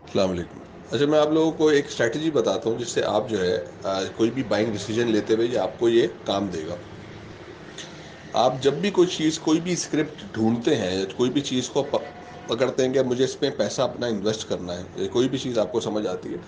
अस्सलाम वालेकुम। अच्छा, मैं आप लोगों को एक स्ट्रैटेजी बताता हूँ जिससे आप जो है कोई भी बाइंग डिसीजन लेते हुए ये आपको ये काम देगा। आप जब भी कोई चीज़, कोई भी स्क्रिप्ट ढूंढते हैं या कोई भी चीज़ को पकड़ते हैं कि अब मुझे इसमें पैसा अपना इन्वेस्ट करना है, या कोई भी चीज़ आपको समझ आती है,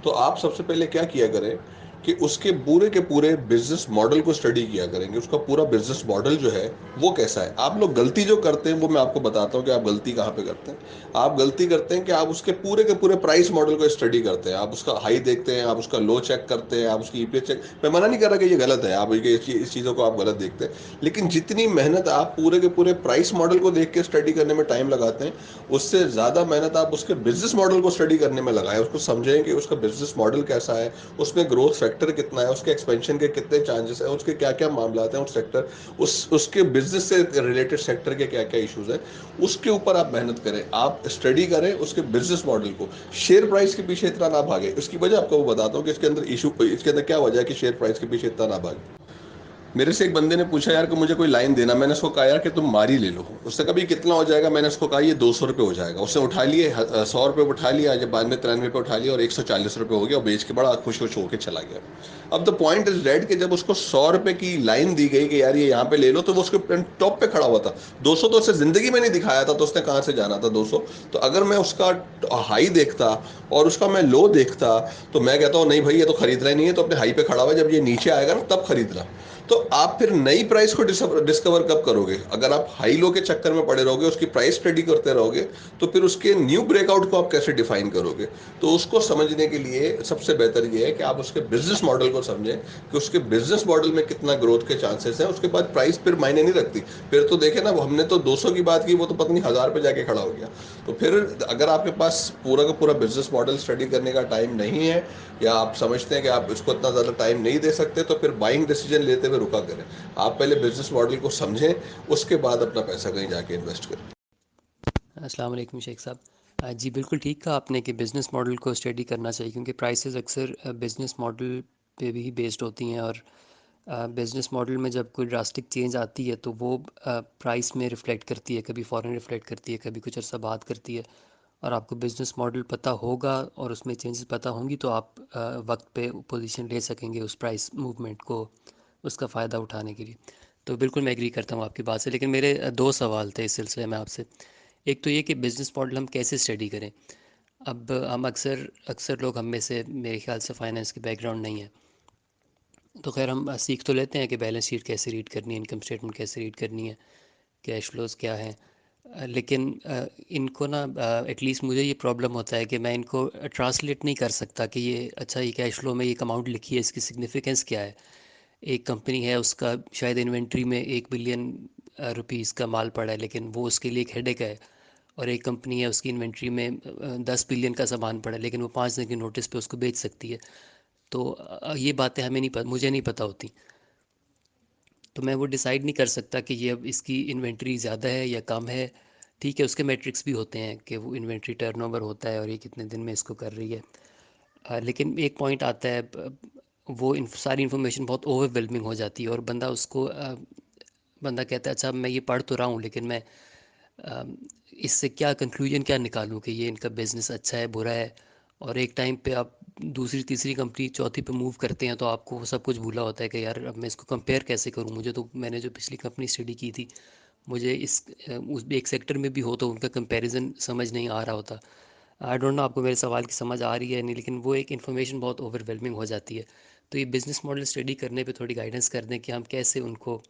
तो आप सबसे पहले क्या किया करें कि उसके पूरे के पूरे बिजनेस मॉडल को स्टडी किया करेंगे। उसका पूरा बिजनेस मॉडल जो है वो कैसा है। आप लोग गलती जो करते हैं वो मैं आपको बताता हूँ कि आप गलती कहाँ पे करते हैं। आप गलती करते हैं कि आप उसके पूरे के पूरे प्राइस मॉडल को स्टडी करते हैं। आप उसका हाई देखते हैं, आप उसका लो चेक करते हैं, आप उसकी ईपीएस चेक। मैं मना नहीं कर रहा कि ये गलत है, आप इस चीज़ों को आप गलत देखते हैं, लेकिन जितनी मेहनत आप पूरे के पूरे प्राइस मॉडल को देख के स्टडी करने में टाइम लगाते हैं, उससे ज़्यादा मेहनत आप उसके बिजनेस मॉडल को स्टडी करने में लगाएं। उसको समझें कि उसका बिजनेस मॉडल कैसा है, उसमें ग्रोथ फैक्टर कितना है, उसके एक्सपेंशन के कितने चांसेस हैं, उसके क्या क्या मामला हैं, उस सेक्टर, उसके बिजनेस से रिलेटेड सेक्टर के क्या क्या इश्यूज हैं, उसके ऊपर आप मेहनत करें, आप स्टडी करें उसके बिजनेस मॉडल को। शेयर प्राइस के पीछे इतना ना भागे। इसकी वजह आपको वो बताता हूँ कि इसके अंदर इशू, इसके अंदर क्या वजह है कि शेयर प्राइस के पीछे इतना ना भागे। मेरे से एक बंदे ने पूछा यार कि मुझे कोई लाइन देना। मैंने उसको कहा यार कि तुम मारी ले लो। उससे कभी कितना हो जाएगा, मैंने उसको कहा ये 200 रुपये हो जाएगा। उसने उठा लिए 100 रुपये उठा लिया, जब बाद में 93 पे उठा लिया और 140 रुपये हो गया और बेच के बड़ा खुश खुश होकर चला गया। अब द पॉइंट इज डेड कि जब उसको 100 रुपये की लाइन दी गई कि यार ये यहाँ पे ले लो, तो वो उसके टॉप पे खड़ा हुआ था। 200 तो उसे जिंदगी में नहीं दिखाया था, तो उसने कहाँ से जाना था 200। तो अगर मैं उसका हाई देखता और उसका मैं लो देखता, तो मैं कहता हूँ नहीं भाई ये तो खरीदना ही नहीं है, तो अपने हाई पे खड़ा हुआ है, जब ये नीचे आएगा ना तब खरीदना। तो आप फिर नई प्राइस को डिस्कवर कब करोगे? अगर आप हाई लो के चक्कर में पड़े रहोगे, उसकी प्राइस स्टडी करते रहोगे, तो फिर उसके न्यू ब्रेकआउट को आप कैसे डिफाइन करोगे? तो उसको समझने के लिए सबसे बेहतर ये है कि आप उसके बिजनेस मॉडल को समझें कि उसके बिजनेस मॉडल में कितना ग्रोथ के चांसेस हैं। उसके बाद प्राइस फिर मायने नहीं रखती। फिर तो देखे ना, हमने तो 200 की बात की, वो तो पता नहीं 1000 पे जाके खड़ा हो गया। तो फिर अगर आपके पास पूरा का पूरा बिजनेस मॉडल स्टडी करने का टाइम नहीं है, या आप समझते हैं कि आप इसको इतना ज़्यादा टाइम नहीं दे सकते, तो फिर बाइंग डिसीजन लेते हुए रुका करें। आप पहले बिजनेस मॉडल को समझें, उसके बाद अपना पैसा कहीं जाके इन्वेस्ट करें। अस्सलाम वालेकुम शेख साहब। जी बिल्कुल ठीक कहा आपने कि बिज़नेस मॉडल को स्टडी करना चाहिए, क्योंकि प्राइसेस अक्सर बिज़नेस मॉडल पे भी बेस्ड होती हैं। और बिज़नेस मॉडल में जब कोई ड्रास्टिक चेंज आती है तो वो प्राइस में रिफ़्लेक्ट करती है, कभी फ़ौरन रिफ़्लेक्ट करती है, कभी कुछ अर्सा बाद करती है। और आपको बिज़नेस मॉडल पता होगा और उसमें चेंजेस पता होंगी तो आप वक्त पे पोजीशन ले सकेंगे उस प्राइस मूवमेंट को, उसका फ़ायदा उठाने के लिए। तो बिल्कुल मैं एग्री करता हूँ आपकी बात से, लेकिन मेरे दो सवाल थे इस सिलसिले में आपसे। एक तो ये कि बिज़नेस मॉडल हम कैसे स्टडी करें। अब हम अक्सर अक्सर लोग, हम में से मेरे ख्याल से फ़ाइनेंस के बैकग्राउंड नहीं है, तो खैर हम सीख तो लेते हैं कि बैलेंस शीट कैसे रीड करनी है, इनकम स्टेटमेंट कैसे रीड करनी है, कैश फ्लोज क्या है। लेकिन इनको ना, एटलीस्ट मुझे ये प्रॉब्लम होता है कि मैं इनको ट्रांसलेट नहीं कर सकता कि ये अच्छा, ये कैश फ्लो में ये अमाउंट लिखी है, इसकी सिग्निफिकेंस क्या है। एक कंपनी है, उसका शायद इन्वेंट्री में 1 बिलियन रुपीज़ का माल पड़ा है, लेकिन वो उसके लिए एक हेडेक है। और एक कंपनी है, उसकी इन्वेंट्री में 10 बिलियन का सामान पड़ा है, लेकिन वो 5 दिन के नोटिस पे उसको बेच सकती है। तो ये बातें हमें नहीं पता, मुझे नहीं पता होती। तो मैं वो डिसाइड नहीं कर सकता कि ये अब इसकी इन्वेंट्री ज़्यादा है या कम है। ठीक है, उसके मैट्रिक्स भी होते हैं कि वो इन्वेंट्री टर्नओवर होता है और ये कितने दिन में इसको कर रही है। लेकिन एक पॉइंट आता है, वो सारी इन्फॉर्मेशन बहुत ओवरवेलमिंग हो जाती है और बंदा उसको बंदा कहता है अच्छा मैं ये पढ़ तो रहा हूँ, लेकिन मैं अम, इससे क्या कंक्लूजन क्या निकालूं कि ये इनका बिज़नेस अच्छा है बुरा है। और एक टाइम पे आप दूसरी तीसरी कंपनी चौथी पे मूव करते हैं तो आपको वो सब कुछ भूला होता है कि यार अब मैं इसको कंपेयर कैसे करूं। मुझे तो, मैंने जो पिछली कंपनी स्टडी की थी, मुझे इस उस एक सेक्टर में भी हो तो उनका कंपैरिजन समझ नहीं आ रहा होता। आई डोंट नो आपको मेरे सवाल की समझ आ रही है नहीं, लेकिन वो एक इन्फॉर्मेशन बहुत ओवरवेलमिंग हो जाती है। तो ये बिज़नेस मॉडल स्टडी करने पे थोड़ी गाइडेंस कर दें कि हम कैसे उनको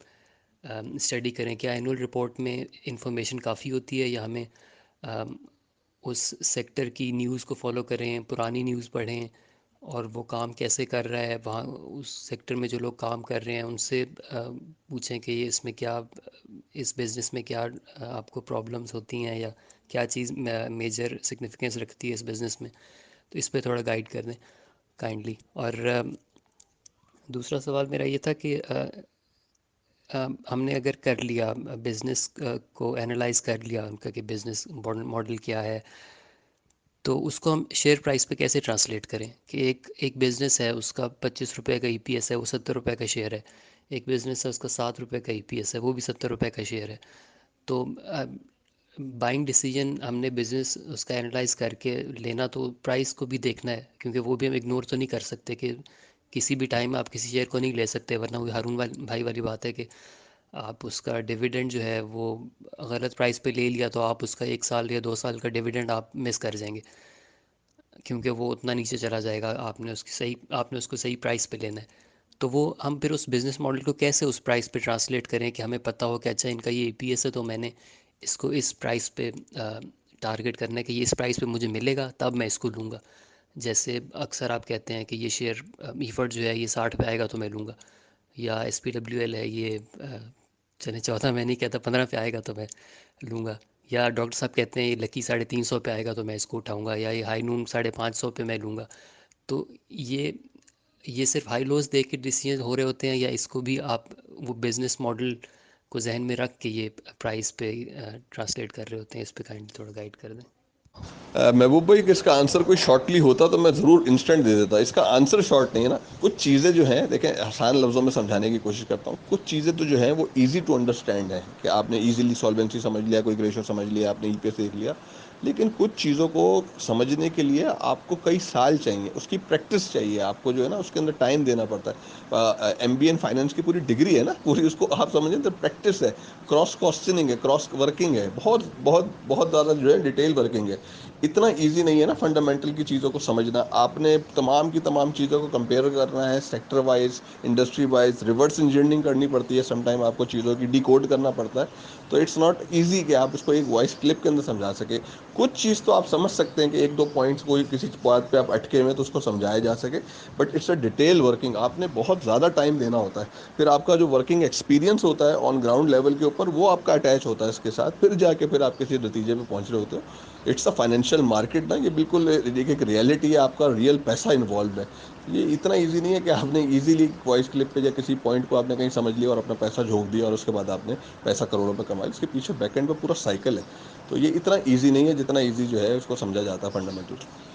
स्टडी करें। क्या एनुअल रिपोर्ट में इंफॉर्मेशन काफ़ी होती है, या हमें अम, उस सेक्टर की न्यूज़ को फॉलो करें, पुरानी न्यूज़ पढ़ें और वो काम कैसे कर रहा है वहाँ उस सेक्टर में जो लोग काम कर रहे हैं उनसे पूछें कि ये इसमें क्या, इस बिज़नेस में क्या आपको प्रॉब्लम्स होती हैं, या क्या चीज़ मेजर सिग्निफिकेंस रखती है इस बिज़नेस में। तो इस पे थोड़ा गाइड कर दें काइंडली। और दूसरा सवाल मेरा ये था कि हमने अगर कर लिया बिज़नेस को एनालाइज कर लिया उनका कि बिज़नेस मॉडल क्या है, तो उसको हम शेयर प्राइस पे कैसे ट्रांसलेट करें कि एक एक बिज़नेस है, उसका 25 रुपये का ईपीएस है, वो 70 रुपये का शेयर है। एक बिज़नेस है, उसका 7 रुपये का ईपीएस है, वो भी 70 रुपये का शेयर है। तो बाइंग डिसीजन हमने बिजनेस उसका एनालाइज करके लेना, तो प्राइस को भी देखना है, क्योंकि वो भी हम इग्नोर तो नहीं कर सकते कि किसी भी टाइम आप किसी शेयर को नहीं ले सकते, वरना वही भाई वाली बात है कि आप उसका डिविडेंड जो है वो गलत प्राइस पे ले लिया तो आप उसका 1 साल या 2 साल का डिविडेंड आप मिस कर जाएंगे, क्योंकि वो उतना नीचे चला जाएगा। आपने उसको सही प्राइस पे लेना है। तो वो हम फिर उस बिज़नेस मॉडल को कैसे उस प्राइस पे ट्रांसलेट करें कि हमें पता हो कि अच्छा इनका ये ईपीएस है, तो मैंने इसको इस प्राइस पे टारगेट करना है कि ये इस प्राइस पे मुझे मिलेगा तब मैं इसको लूँगा। जैसे अक्सर आप कहते हैं कि ये शेयर ईफर्ट जो है ये 60 पे आएगा तो मैं लूँगा, या SPWL है ये चले 14, मैं नहीं कहता 15 पे आएगा तो मैं लूँगा, या डॉक्टर साहब कहते हैं ये लकी 350 पे आएगा तो मैं इसको उठाऊँगा, या ये हाई नून 550 पे मैं लूँगा। तो ये सिर्फ हाई लोज देख के डिसीजन हो रहे होते हैं, या इसको भी आप वो बिजनेस मॉडल को जहन में रख के ये प्राइस पे ट्रांसलेट कर रहे होते हैं? इस पे काइंडली थोड़ा गाइड कर दें। महबूब भाई, कि इसका आंसर कोई शॉर्टली होता तो मैं ज़रूर इंस्टेंट दे देता। इसका आंसर शॉर्ट नहीं है ना। कुछ चीज़ें जो हैं, देखें, आसान लफ्ज़ों में समझाने की कोशिश करता हूँ। कुछ चीज़ें तो जो हैं वो इजी टू अंडरस्टैंड है कि आपने इजीली सॉल्वेंसी समझ लिया, कोई रेशो समझ लिया, आपने ईपीएस देख लिया। लेकिन कुछ चीज़ों को समझने के लिए आपको कई साल चाहिए, उसकी प्रैक्टिस चाहिए, आपको जो है ना उसके अंदर टाइम देना पड़ता है। MBA इन फाइनेंस की पूरी डिग्री है ना, पूरी उसको आप समझें तो प्रैक्टिस है, क्रॉस क्वेश्चनिंग है, क्रॉस वर्किंग है, बहुत बहुत बहुत ज़्यादा जो है डिटेल वर्किंग है। इतना इजी नहीं है ना फंडामेंटल की चीज़ों को समझना। आपने तमाम की तमाम चीज़ों को कंपेयर करना है, sector wise, industry wise, reverse engineering करनी पड़ती है, समटाइम आपको चीज़ों की डिकोड करना पड़ता है। तो इट्स नॉट इजी कि आप उसको एक वॉइस क्लिप के अंदर समझा सके। कुछ चीज़ तो आप समझ सकते हैं कि एक दो पॉइंट्स, कोई किसी बात पे आप अटके हुए हैं तो उसको समझाया जा सके, but it's a detail working, आपने बहुत ज़्यादा टाइम देना होता है। फिर आपका जो वर्किंग एक्सपीरियंस होता है ऑन ग्राउंड लेवल के ऊपर, वो आपका अटैच होता है इसके साथ, फिर जाके फिर आप किसी नतीजे पे पहुंच रहे होते हो। इट्स अ फाइनेंशियल मार्केट ना, ये बिल्कुल एक रियलिटी है, आपका रियल पैसा इन्वॉल्व है। ये इतना इजी नहीं है कि आपने इजीली वॉइस क्लिप पे या किसी पॉइंट को आपने कहीं समझ लिया और अपना पैसा झोंक दिया और उसके बाद आपने पैसा करोड़ों में कमाया। इसके पीछे बैकएंड पे पूरा साइकिल है। तो ये इतना इजी नहीं है जितना इजी जो है उसको समझा जाता है फंडामेंटल।